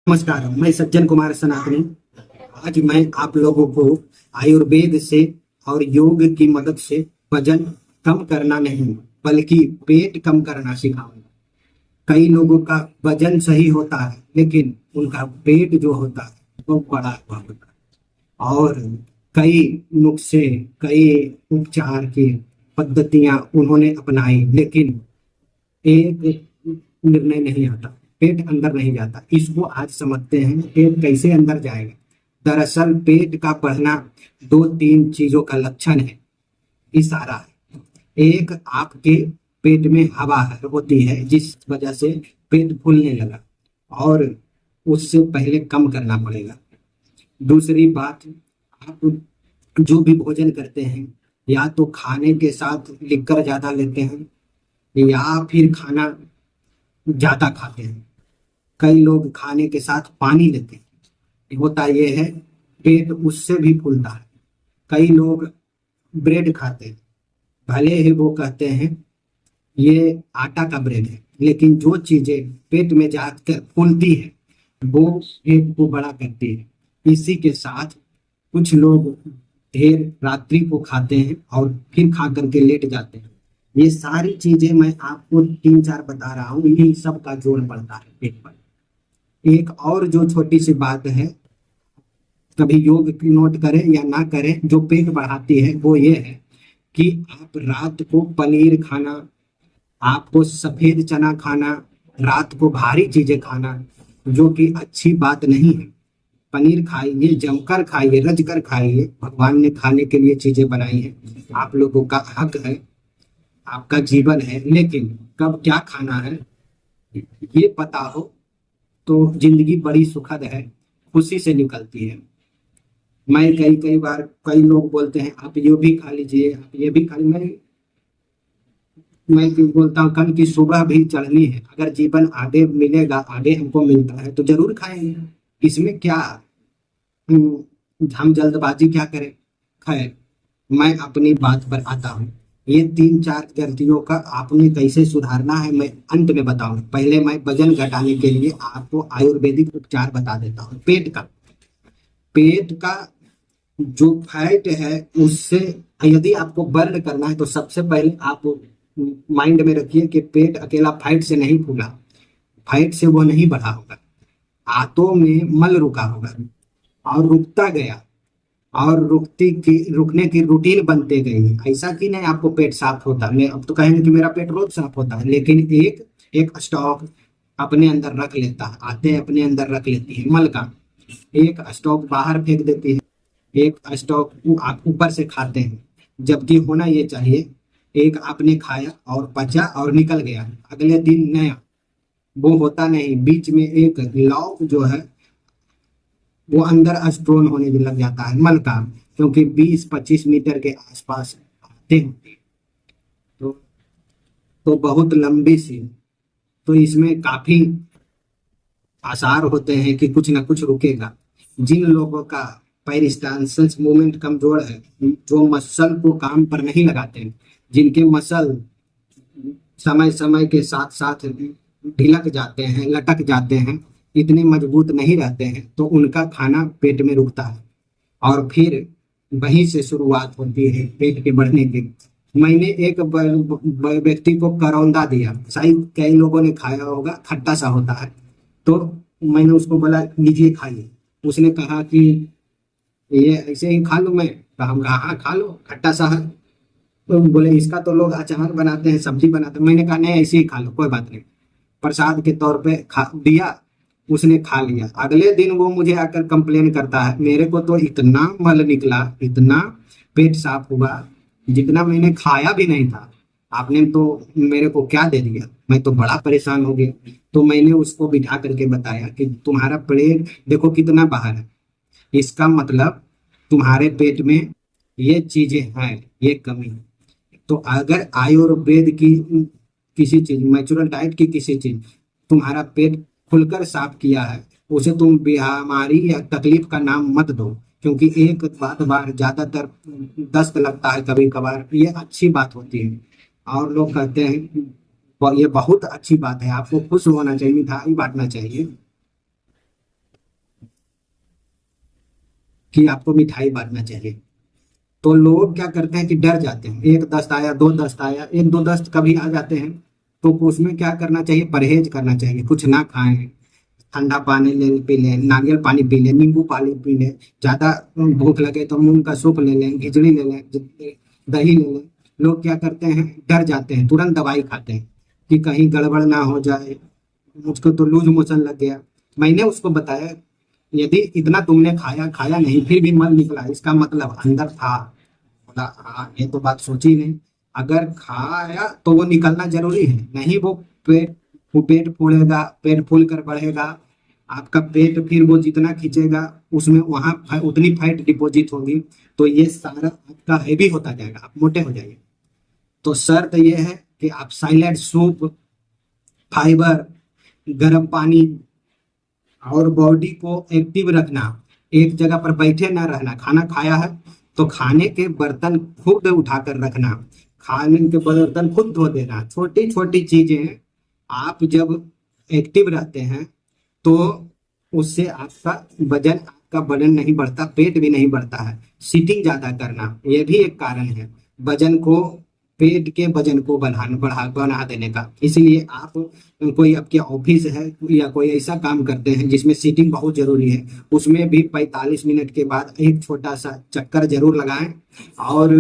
नमस्कार, मैं सज्जन कुमार सनातनी। आज मैं आप लोगों को आयुर्वेद से और योग की मदद से वजन कम करना नहीं बल्कि पेट कम करना सिखाऊंगा। कई लोगों का वजन सही होता है लेकिन उनका पेट जो होता है वो बड़ा हुआ होता है। और कई नुस्खे, कई उपचार की पद्धतियां उन्होंने अपनाई लेकिन एक निर्णय नहीं आता, पेट अंदर नहीं जाता। इसको आज समझते हैं पेट कैसे अंदर जाएगा। दरअसल पेट का बढ़ना दो तीन चीजों का लक्षण है, इशारा है। एक, आपके पेट में हवा होती है जिस वजह से पेट फूलने लगा और उससे पहले कम करना पड़ेगा। दूसरी बात, आप जो भी भोजन करते हैं या तो खाने के साथ लिकर ज्यादा लेते हैं या फिर खाना ज्यादा खाते हैं। कई लोग खाने के साथ पानी लेते हैं, होता यह है पेट उससे भी फूलता है। कई लोग ब्रेड खाते हैं, भले ही वो कहते हैं ये आटा का ब्रेड है लेकिन जो चीजें पेट में जाकर फूलती है वो पेट को बड़ा करती है। इसी के साथ कुछ लोग देर रात्रि को खाते हैं और फिर खा करके लेट जाते हैं। ये सारी चीजें मैं आपको तीन चार बता रहा हूँ, इन्हीं सब का जोर पड़ता है पेट पर। एक और जो छोटी सी बात है, कभी योग की नोट करें या ना करें, जो पेट बढ़ाती है वो ये है कि आप रात को पनीर खाना, आपको सफेद चना खाना, रात को भारी चीजें खाना, जो कि अच्छी बात नहीं है। पनीर खाइए, जमकर खाइए, रज कर खाइए। भगवान ने खाने के लिए चीजें बनाई है, आप लोगों का हक है, आपका जीवन है, लेकिन कब क्या खाना है ये पता हो तो जिंदगी बड़ी सुखद है, खुशी से निकलती है। मैं कई कई बार, कई लोग बोलते हैं आप ये भी खा लीजिए, आप ये भी खा लीजिए। मैं क्यों बोलता हूँ कल की सुबह भी चढ़नी है। अगर जीवन आगे मिलेगा, आगे हमको मिलता है तो जरूर खाएंगे। इसमें क्या हम जल्दबाजी क्या करें। खैर, मैं अपनी बात पर आता हूँ। ये तीन चार गलतियों का आपने कैसे सुधारना है मैं अंत में बताऊंगा। पहले मैं वजन घटाने के लिए आपको आयुर्वेदिक उपचार बता देता हूँ। पेट का जो फैट है उससे यदि आपको बर्न करना है तो सबसे पहले आप माइंड में रखिए कि पेट अकेला फैट से नहीं फूला, फैट से वो नहीं बढ़ा होगा, आंतों में मल रुका होगा और रुकता गया और रुकने की रूटीन बनते गई। ऐसा कि नहीं आपको पेट साफ होता, मैं अब तो कहेंगे कि मेरा पेट रोज साफ होता है, लेकिन एक एक स्टॉक अपने अंदर रख लेता है, आते अपने अंदर रख लेती है मल का। एक स्टॉक बाहर फेंक देती है, एक स्टॉक आप ऊपर से खाते हैं। जबकि होना ये चाहिए एक आपने खाया और पचा और निकल गया, अगले दिन नया। वो होता नहीं, बीच में एक लॉक जो है वो अंदर स्टोन होने लग जाता है मल का, क्योंकि 20-25 मीटर के आसपास आते होते हैं। तो बहुत लंबी सी, तो इसमें काफी आसार होते हैं कि कुछ ना कुछ रुकेगा। जिन लोगों का पेरिस्टालसिस मूवमेंट कमजोर है, जो मसल को काम पर नहीं लगाते, जिनके मसल समय समय के साथ साथ ढिलक जाते हैं, लटक जाते हैं, इतने मजबूत नहीं रहते हैं, तो उनका खाना पेट में रुकता है और फिर वहीं से शुरुआत होती है पेट के बढ़ने की। मैंने एक व्यक्ति को करौंदा दिया, शायद कई लोगों ने खाया होगा, खट्टा सा होता है। तो मैंने उसको बोला लीजिए खाइए। उसने कहा कि ये ऐसे ही खा लूं मैं, तो हम कहा हाँ खा लो, खट्टा सा है। तो बोले इसका तो लोग अचार बनाते हैं, सब्जी बनाते हैं। मैंने कहा नहीं, ऐसे ही खा लो, कोई बात नहीं। प्रसाद के तौर पे खा दिया, उसने खा लिया। अगले दिन वो मुझे आकर कंप्लेन करता है, मेरे को तो इतना मल निकला, इतना पेट साफ हुआ जितना मैंने खाया भी नहीं था, आपने तो मेरे को क्या दे दिया। मैं तो बड़ा परेशान हो गया। तो मैंने उसको बिठा करके बताया कि तुम्हारा पेट देखो कितना बाहर है, इसका मतलब तुम्हारे पेट में ये चीजें हैं, ये कमी है। तो अगर आयुर्वेद की किसी चीज, नेचुरल डाइट की किसी चीज तुम्हारा पेट खुलकर साफ किया है, उसे तुम बीमारी या तकलीफ का नाम मत दो। क्योंकि एक बार ज्यादातर दस्त लगता है कभी कभार, ये अच्छी बात होती है और लोग कहते हैं ये बहुत अच्छी बात है, आपको खुश होना चाहिए, मिठाई बांटना चाहिए। कि आपको मिठाई बांटना चाहिए। तो लोग क्या करते हैं कि डर जाते हैं, एक दस्त आया, दो दस्त आया, एक दो दस्त कभी आ जाते हैं, तो उसमें क्या करना चाहिए, परहेज करना चाहिए, कुछ ना खाएं, ठंडा पानी ले पी लें, नारियल पानी पी लें, नींबू पानी पी लें, ज्यादा भूख लगे तो मूंग का सूप ले लें, खिचड़ी ले लें, दही ले लें। लोग क्या करते हैं, डर जाते हैं, तुरंत दवाई खाते हैं कि कहीं गड़बड़ ना हो जाए, मुझको तो लूज मोशन लग गया। मैंने उसको बताया, यदि इतना तुमने खाया खाया नहीं फिर भी मल निकला, इसका मतलब अंदर था। बोला हाँ, ये तो बात सोची नहीं, अगर खाया तो वो निकलना जरूरी है, नहीं वो पेट फूलेगा, पेट फूल कर बढ़ेगा, आपका पेट फिर वो जितना खींचेगा उसमें वहां उतनी फैट डिपॉजिट होगी, तो ये सारा आपका हैवी होता जाएगा, आप मोटे हो जाएंगे। तो शर्त ये है कि आप साइलेंट सूप, फाइबर, गर्म पानी और बॉडी को एक्टिव रखना, एक जगह पर बैठे ना रहना। खाना खाया है तो खाने के बर्तन खुद उठाकर रखना, खाने के बर्तन खुद धो देना, छोटी छोटी चीजें। आप जब एक्टिव रहते हैं तो उससे आपका वजन, आपका वजन नहीं बढ़ता, पेट भी नहीं बढ़ता है। सीटिंग ज्यादा करना ये भी एक कारण है वजन को, पेट के वजन को बढ़ा देने का। इसीलिए आप, कोई आपके ऑफिस है या कोई ऐसा काम करते हैं जिसमें सीटिंग बहुत जरूरी है, उसमें भी 45 मिनट के बाद एक छोटा सा चक्कर जरूर लगाएं और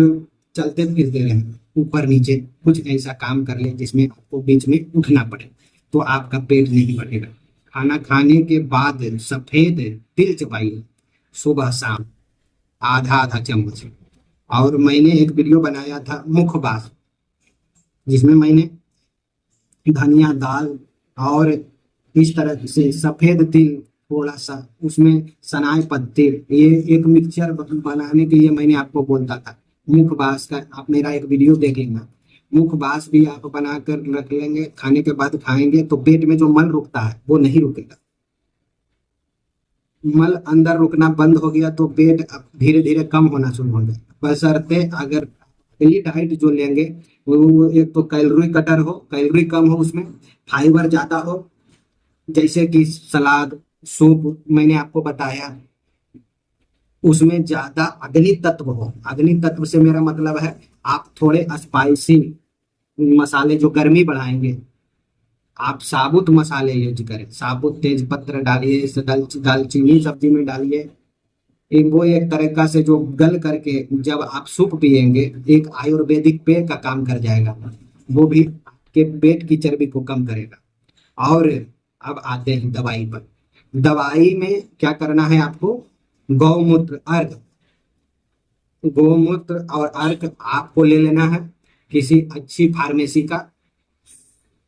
चलते फिरते रहें, ऊपर नीचे कुछ ऐसा काम कर लें जिसमें आपको बीच में उठना पड़े, तो आपका पेट नहीं बढ़ेगा। खाना खाने के बाद सफेद तिल चबाइए, सुबह शाम, आधा आधा चम्मच। और मैंने एक वीडियो बनाया था मुखबास, जिसमें मैंने धनिया दाल और इस तरह से सफेद तिल, थोड़ा सा उसमें सनाई पत्ते, ये एक मिक्सचर बनाने के लिए मैंने आपको बोलता था। मुखबास का आप मेरा एक वीडियो देख लेना, मुखबास भी आप बनाकर रख लेंगे, खाने के बाद खाएंगे तो पेट में जो मल रुकता है वो नहीं रुकेगा। मल अंदर रुकना बंद हो गया तो पेट धीरे धीरे कम होना शुरू हो जाएगा। बशर्ते अगर डेली डाइट जो लेंगे वो एक तो कैलोरी कटर हो, कैलोरी कम हो, उसमें फाइबर ज्यादा हो, जैसे कि सलाद, सूप मैंने आपको बताया, उसमें ज्यादा अग्नि तत्व हो। अग्नि तत्व से मेरा मतलब है आप थोड़े स्पाइसी मसाले जो गर्मी बढ़ाएंगे, आप साबुत मसाले यूज करें, साबुत तेज पत्र डालिए, इसे दालचीनी सब्जी में डालिए। वो एक तरीका से जो गल करके जब आप सूप पिएंगे एक आयुर्वेदिक पेय का काम कर जाएगा, वो भी आपके पेट की चर्बी को कम करेगा। और अब आते हैं दवाई पर। दवाई में क्या करना है आपको, गौमूत्र अर्क, गोमूत्र और अर्क आपको ले लेना है किसी अच्छी फार्मेसी का,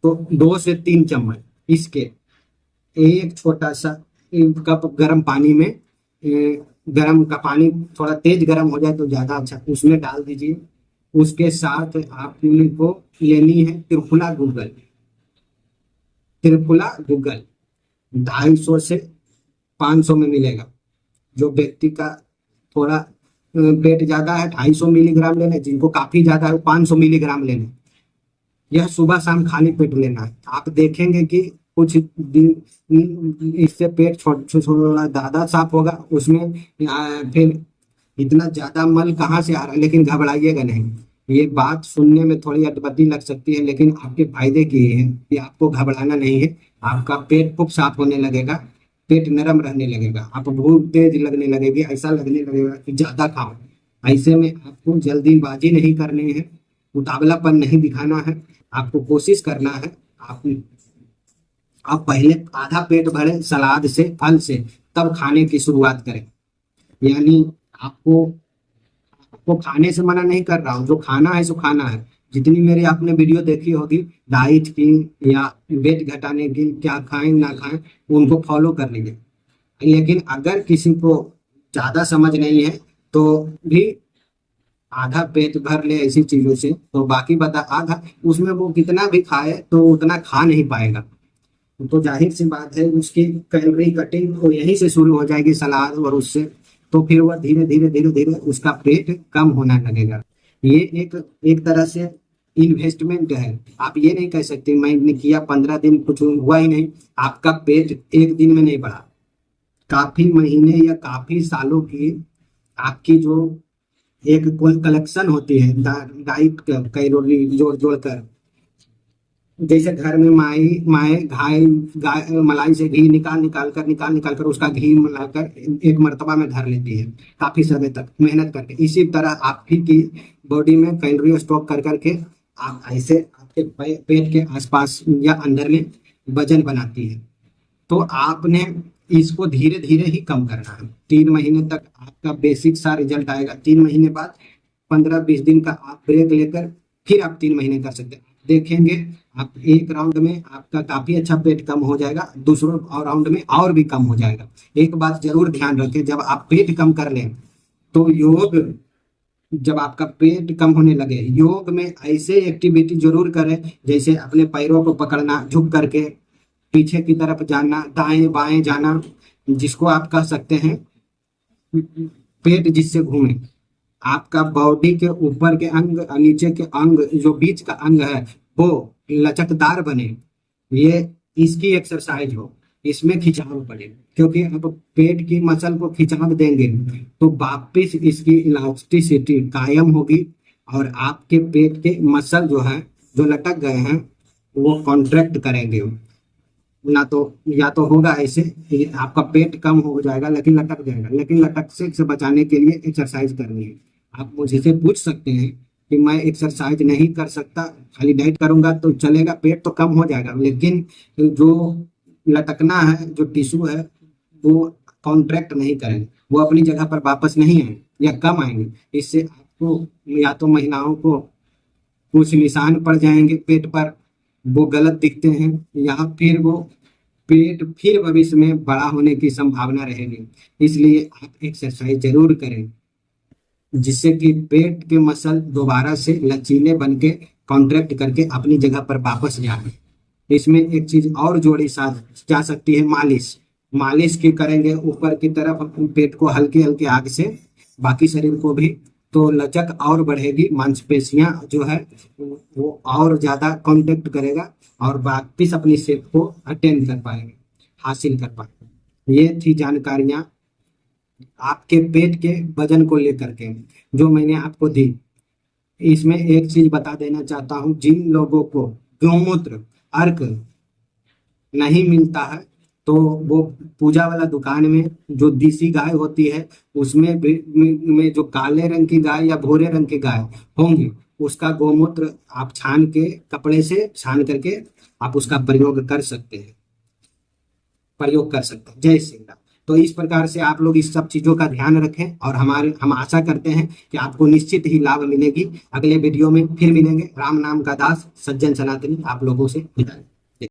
तो 2 से 3 चम्मच इसके एक छोटा सा कप गर्म पानी में, गर्म का पानी थोड़ा तेज गर्म हो जाए तो ज्यादा अच्छा, उसमें डाल दीजिए। उसके साथ आपको लेनी है त्रिफला गूगल, त्रिफला गूगल 250 से 500 में मिलेगा। जो व्यक्ति का थोड़ा पेट ज्यादा है 250 मिलीग्राम लेने, जिनको काफी ज्यादा है वो 500 मिलीग्राम लेने। यह सुबह शाम खाली पेट लेना है। आप देखेंगे कि कुछ दिन इससे पेट छोटा ज्यादा साफ होगा, उसमें फिर इतना ज्यादा मल कहाँ से आ रहा है, लेकिन घबराइएगा नहीं। ये बात सुनने में थोड़ी अटपटी लग सकती है लेकिन आपके फायदे की है कि आपको घबराना नहीं है। आपका पेट खूब साफ होने लगेगा, पेट नरम रहने लगेगा, आप भूख तेज लगने लगेगी, ऐसा लगने लगेगा कि ज्यादा खाओ। ऐसे में आपको जल्दीबाजी नहीं करनी है, उतावलापन नहीं दिखाना है, आपको कोशिश करना है आप पहले आधा पेट भरे सलाद से, फल से, तब खाने की शुरुआत करें। यानी आपको आपको खाने से मना नहीं कर रहा हूँ, जो खाना है सो खाना है। जितनी मेरी आपने वीडियो देखी होगी डाइट की या वेट घटाने की, क्या खाएं ना खाएं, उनको फॉलो कर लीजिए। लेकिन अगर किसी को ज्यादा समझ नहीं है तो भी आधा पेट भर ले ऐसी चीजों से, तो बाकी बता आधा, उसमें वो कितना भी खाए तो उतना खा नहीं पाएगा। तो जाहिर सी बात है उसकी कैलोरी कटिंग तो यहीं से शुरू हो जाएगी, सलाद और उससे, तो फिर वह धीरे धीरे धीरे धीरे उसका पेट कम होने लगेगा। ये एक एक तरह से इन्वेस्टमेंट है। आप ये नहीं कह सकते मैंने किया 15 दिन कुछ हुआ ही नहीं, आपका पेट एक दिन में नहीं बढ़ा, काफी महीने या काफी सालों की आपकी जो एक कुल कलेक्शन होती है डाइट कैलोरी जोड़ जोड़ कर, जैसे घर में माई माए घाय गाय मलाई से घी निकाल निकाल कर उसका घी मिलाकर एक मर्तबा में धर लेती है काफी समय तक मेहनत करके। इसी तरह आपकी की बॉडी में कैलोरी स्टॉक कर करके आप ऐसे आपके पेट के आसपास या अंदर में वजन बनाती है। तो आपने इसको धीरे धीरे ही कम करना है। 3 महीने तक आपका बेसिक सा रिजल्ट आएगा। 3 महीने बाद 15-20 दिन का आप ब्रेक लेकर फिर आप 3 महीने कर सकते हैं। देखेंगे आप एक राउंड में आपका काफी अच्छा पेट कम हो जाएगा, दूसरों और राउंड में और भी कम हो जाएगा। एक बात जरूर ध्यान रखें, जब आप पेट कम कर लें तो योग, जब आपका पेट कम होने लगे योग में ऐसे एक्टिविटी जरूर करें, जैसे अपने पैरों को पकड़ना, झुक करके पीछे की तरफ जाना, दाएं बाएं जाना, जिसको आप कह सकते हैं पेट जिससे घूमे। आपका बॉडी के ऊपर के अंग और नीचे के अंग, जो बीच का अंग है वो लचकदार बने, ये इसकी एक्सरसाइज हो, इसमें खिंचाव पड़े। क्योंकि आप पेट की मसल को खिंचाव देंगे तो वापिस इसकी इलास्टिसिटी कायम होगी और आपके पेट के मसल जो है जो लटक गए हैं वो कॉन्ट्रैक्ट करेंगे। ना तो या तो होगा ऐसे कि आपका पेट कम हो जाएगा लेकिन लटक जाएगा, लेकिन लटक से बचाने के लिए एक्सरसाइज करनी है। आप मुझे से पूछ सकते हैं कि मैं एक्सरसाइज नहीं कर सकता, खाली डाइट करूंगा तो चलेगा, पेट तो कम हो जाएगा लेकिन जो लटकना है, जो टिश्यू है वो कॉन्ट्रैक्ट नहीं करेंगे, वो अपनी जगह पर वापस नहीं आएंगे या कम आएंगे। इससे आपको या तो महिलाओं को कुछ निशान पड़ जाएंगे पेट पर, वो गलत दिखते हैं, या फिर वो पेट फिर भविष्य में बड़ा होने की संभावना रहेगी। इसलिए आप एक्सरसाइज जरूर करें जिससे कि पेट के मसल दोबारा से लचीले बन के कॉन्ट्रैक्ट करके अपनी जगह पर वापस जाए। इसमें एक चीज और जोड़ी साथ जा सकती है, मालिश। मालिश की करेंगे ऊपर की तरफ अपने पेट को हल्के हल्के आग से, बाकी शरीर को भी, तो लचक और बढ़ेगी, मांसपेशियां जो है वो और ज्यादा कांटेक्ट करेगा और वापिस अपनी शेप को अटेंड कर पाएंगे, हासिल कर पाएंगे। ये थी जानकारियां आपके पेट के वजन को लेकर के जो मैंने आपको दी। इसमें एक चीज बता देना चाहता हूँ, जिन लोगों को गौमूत्र अर्क नहीं मिलता है तो वो पूजा वाला दुकान में जो देसी गाय होती है उसमें में जो काले रंग की गाय या भूरे रंग की गाय होंगी, उसका गौमूत्र आप छान के, कपड़े से छान करके आप उसका प्रयोग कर सकते हैं, जय श्री राम। तो इस प्रकार से आप लोग इस सब चीजों का ध्यान रखें और हम आशा करते हैं कि आपको निश्चित ही लाभ मिलेगी। अगले वीडियो में फिर मिलेंगे। राम नाम का दास सज्जन सनातनी आप लोगों से विदाई।